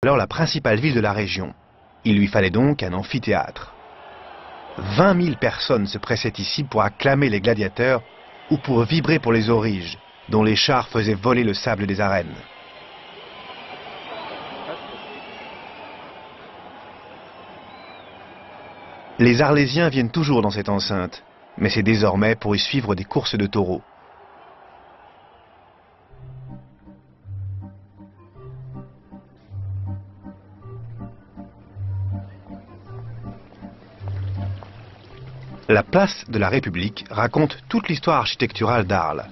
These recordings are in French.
Alors la principale ville de la région. Il lui fallait donc un amphithéâtre. 20 000 personnes se pressaient ici pour acclamer les gladiateurs ou pour vibrer pour les auriges, dont les chars faisaient voler le sable des arènes. Les Arlésiens viennent toujours dans cette enceinte, mais c'est désormais pour y suivre des courses de taureaux. La place de la République raconte toute l'histoire architecturale d'Arles.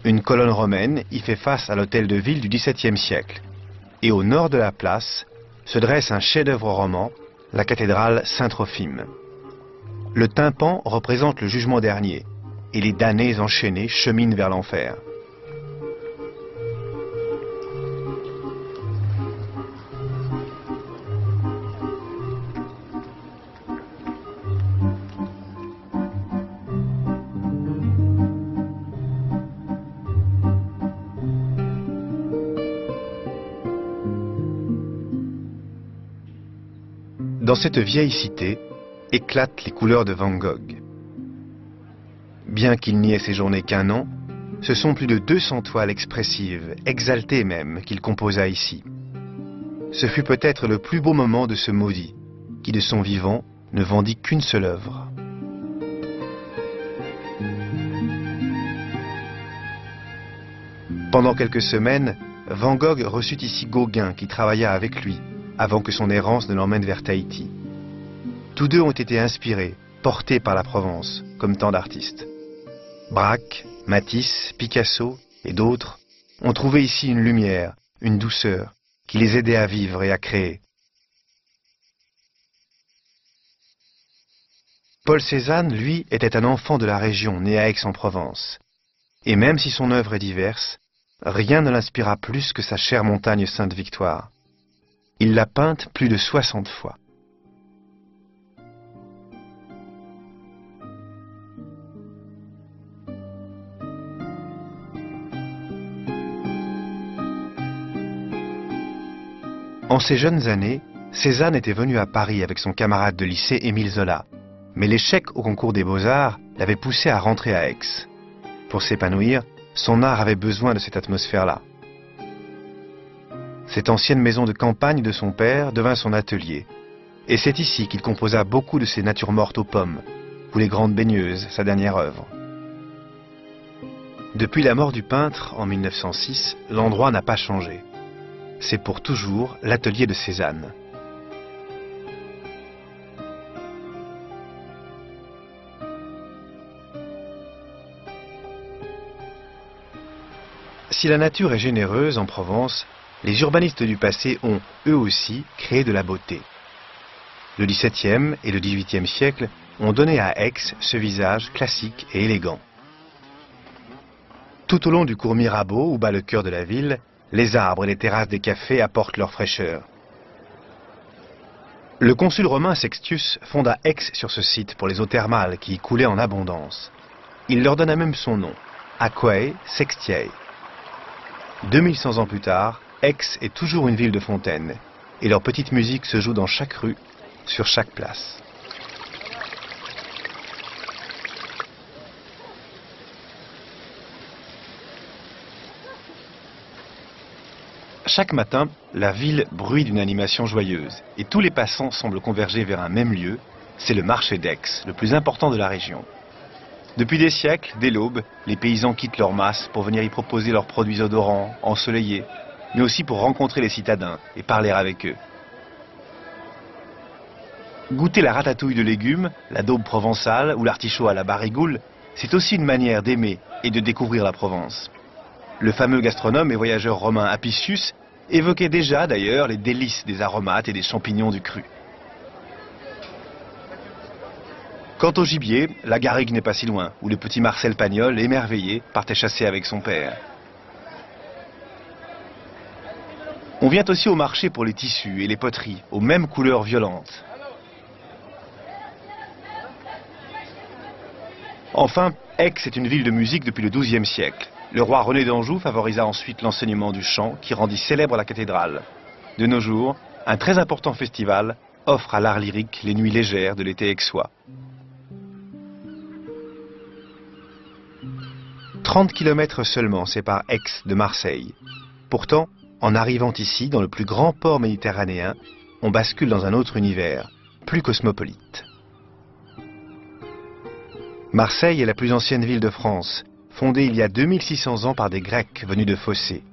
Une colonne romaine y fait face à l'hôtel de ville du XVIIe siècle. Et au nord de la place se dresse un chef-d'œuvre roman, la cathédrale Saint-Trophime. Le tympan représente le jugement dernier, et les damnés enchaînés cheminent vers l'enfer. Dans cette vieille cité éclatent les couleurs de Van Gogh. Bien qu'il n'y ait séjourné qu'un an, ce sont plus de 200 toiles expressives, exaltées même, qu'il composa ici. Ce fut peut-être le plus beau moment de ce maudit, qui de son vivant ne vendit qu'une seule œuvre. Pendant quelques semaines, Van Gogh reçut ici Gauguin qui travailla avec lui, avant que son errance ne l'emmène vers Tahiti. Tous deux ont été inspirés, portés par la Provence, comme tant d'artistes. Braque, Matisse, Picasso et d'autres ont trouvé ici une lumière, une douceur, qui les aidait à vivre et à créer. Paul Cézanne, lui, était un enfant de la région, né à Aix-en-Provence. Et même si son œuvre est diverse, rien ne l'inspira plus que sa chère montagne Sainte-Victoire. Il l'a peinte plus de 60 fois. En ses jeunes années, Cézanne était venu à Paris avec son camarade de lycée Émile Zola. Mais l'échec au concours des Beaux-Arts l'avait poussé à rentrer à Aix. Pour s'épanouir, son art avait besoin de cette atmosphère-là. Cette ancienne maison de campagne de son père devint son atelier. Et c'est ici qu'il composa beaucoup de ses natures mortes aux pommes, ou les Grandes Baigneuses, sa dernière œuvre. Depuis la mort du peintre en 1906, l'endroit n'a pas changé. C'est pour toujours l'atelier de Cézanne. Si la nature est généreuse en Provence, les urbanistes du passé ont, eux aussi, créé de la beauté. Le XVIIe et le XVIIIe siècle ont donné à Aix ce visage classique et élégant. Tout au long du cours Mirabeau, où bat le cœur de la ville, les arbres et les terrasses des cafés apportent leur fraîcheur. Le consul romain Sextius fonda Aix sur ce site pour les eaux thermales qui y coulaient en abondance. Il leur donna même son nom, Aquae Sextiae. 2100 ans plus tard, Aix est toujours une ville de fontaines, et leur petite musique se joue dans chaque rue, sur chaque place. Chaque matin, la ville bruit d'une animation joyeuse, et tous les passants semblent converger vers un même lieu, c'est le marché d'Aix, le plus important de la région. Depuis des siècles, dès l'aube, les paysans quittent leurs masses pour venir y proposer leurs produits odorants, ensoleillés, mais aussi pour rencontrer les citadins et parler avec eux. Goûter la ratatouille de légumes, la daube provençale ou l'artichaut à la barigoule, c'est aussi une manière d'aimer et de découvrir la Provence. Le fameux gastronome et voyageur romain Apicius évoquait déjà d'ailleurs les délices des aromates et des champignons du cru. Quant au gibier, la garrigue n'est pas si loin, où le petit Marcel Pagnol, émerveillé, partait chasser avec son père. On vient aussi au marché pour les tissus et les poteries, aux mêmes couleurs violentes. Enfin, Aix est une ville de musique depuis le XIIe siècle. Le roi René d'Anjou favorisa ensuite l'enseignement du chant qui rendit célèbre la cathédrale. De nos jours, un très important festival offre à l'art lyrique les nuits légères de l'été aixois. 30 km seulement séparent Aix de Marseille. Pourtant, en arrivant ici, dans le plus grand port méditerranéen, on bascule dans un autre univers, plus cosmopolite. Marseille est la plus ancienne ville de France, fondée il y a 2600 ans par des Grecs venus de Phocée.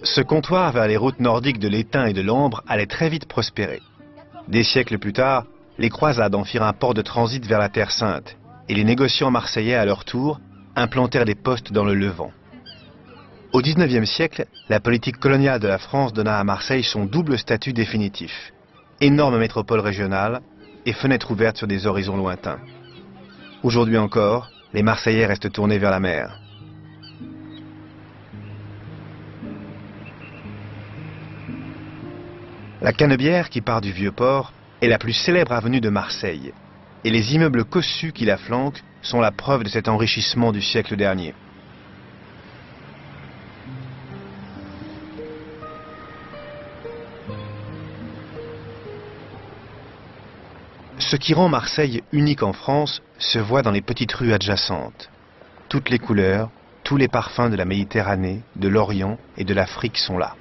Ce comptoir vers les routes nordiques de l'Étain et de l'Ambre allait très vite prospérer. Des siècles plus tard, les croisades en firent un port de transit vers la Terre Sainte, et les négociants marseillais à leur tour implantèrent des postes dans le Levant. Au XIXe siècle, la politique coloniale de la France donna à Marseille son double statut définitif. Énorme métropole régionale et fenêtre ouverte sur des horizons lointains. Aujourd'hui encore, les Marseillais restent tournés vers la mer. La Canebière, qui part du Vieux-Port, est la plus célèbre avenue de Marseille, et les immeubles cossus qui la flanquent sont la preuve de cet enrichissement du siècle dernier. Ce qui rend Marseille unique en France se voit dans les petites rues adjacentes. Toutes les couleurs, tous les parfums de la Méditerranée, de l'Orient et de l'Afrique sont là.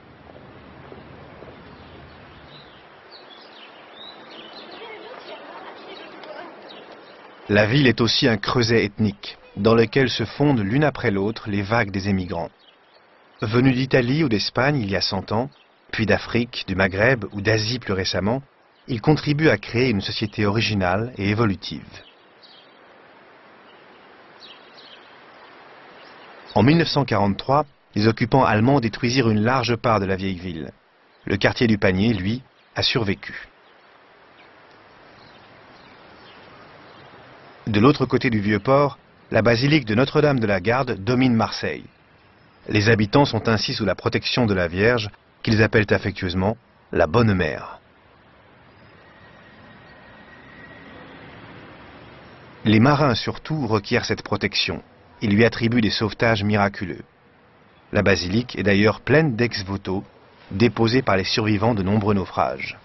La ville est aussi un creuset ethnique, dans lequel se fondent l'une après l'autre les vagues des émigrants. Venus d'Italie ou d'Espagne il y a 100 ans, puis d'Afrique, du Maghreb ou d'Asie plus récemment, ils contribuent à créer une société originale et évolutive. En 1943, les occupants allemands détruisirent une large part de la vieille ville. Le quartier du Panier, lui, a survécu. De l'autre côté du Vieux-Port, la basilique de Notre-Dame de la Garde domine Marseille. Les habitants sont ainsi sous la protection de la Vierge, qu'ils appellent affectueusement la Bonne Mère. Les marins surtout requièrent cette protection. Ils lui attribuent des sauvetages miraculeux. La basilique est d'ailleurs pleine d'ex-voto, déposés par les survivants de nombreux naufrages.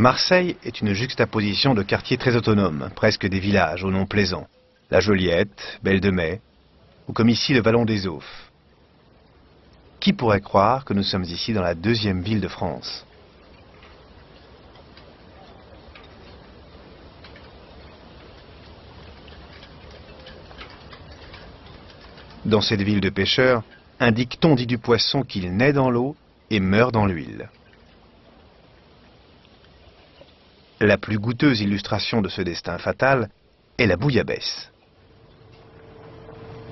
Marseille est une juxtaposition de quartiers très autonomes, presque des villages aux noms plaisants. La Joliette, Belle de Mai, ou comme ici le Vallon des Aufs. Qui pourrait croire que nous sommes ici dans la deuxième ville de France? Dans cette ville de pêcheurs, un dicton dit du poisson qu'il naît dans l'eau et meurt dans l'huile. La plus goûteuse illustration de ce destin fatal est la bouillabaisse.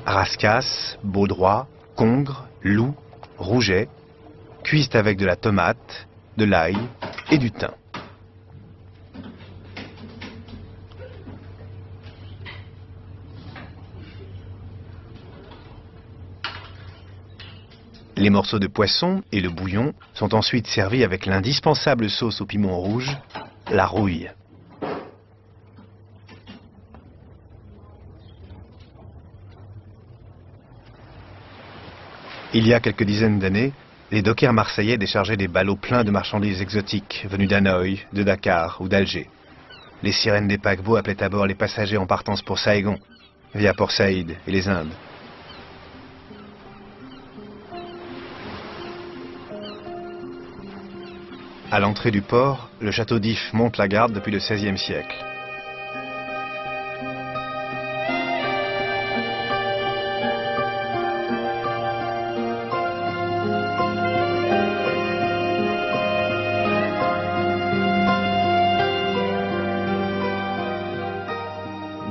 Rascasse, baudroie, congre, loup, rouget, cuisent avec de la tomate, de l'ail et du thym. Les morceaux de poisson et le bouillon sont ensuite servis avec l'indispensable sauce au piment rouge, la rouille. Il y a quelques dizaines d'années, les dockers marseillais déchargeaient des ballots pleins de marchandises exotiques venues d'Hanoï, de Dakar ou d'Alger. Les sirènes des paquebots appelaient à bord les passagers en partance pour Saigon, via Port Saïd et les Indes. À l'entrée du port, le château d'If monte la garde depuis le XVIe siècle.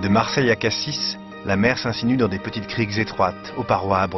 De Marseille à Cassis, la mer s'insinue dans des petites criques étroites aux parois abruptes.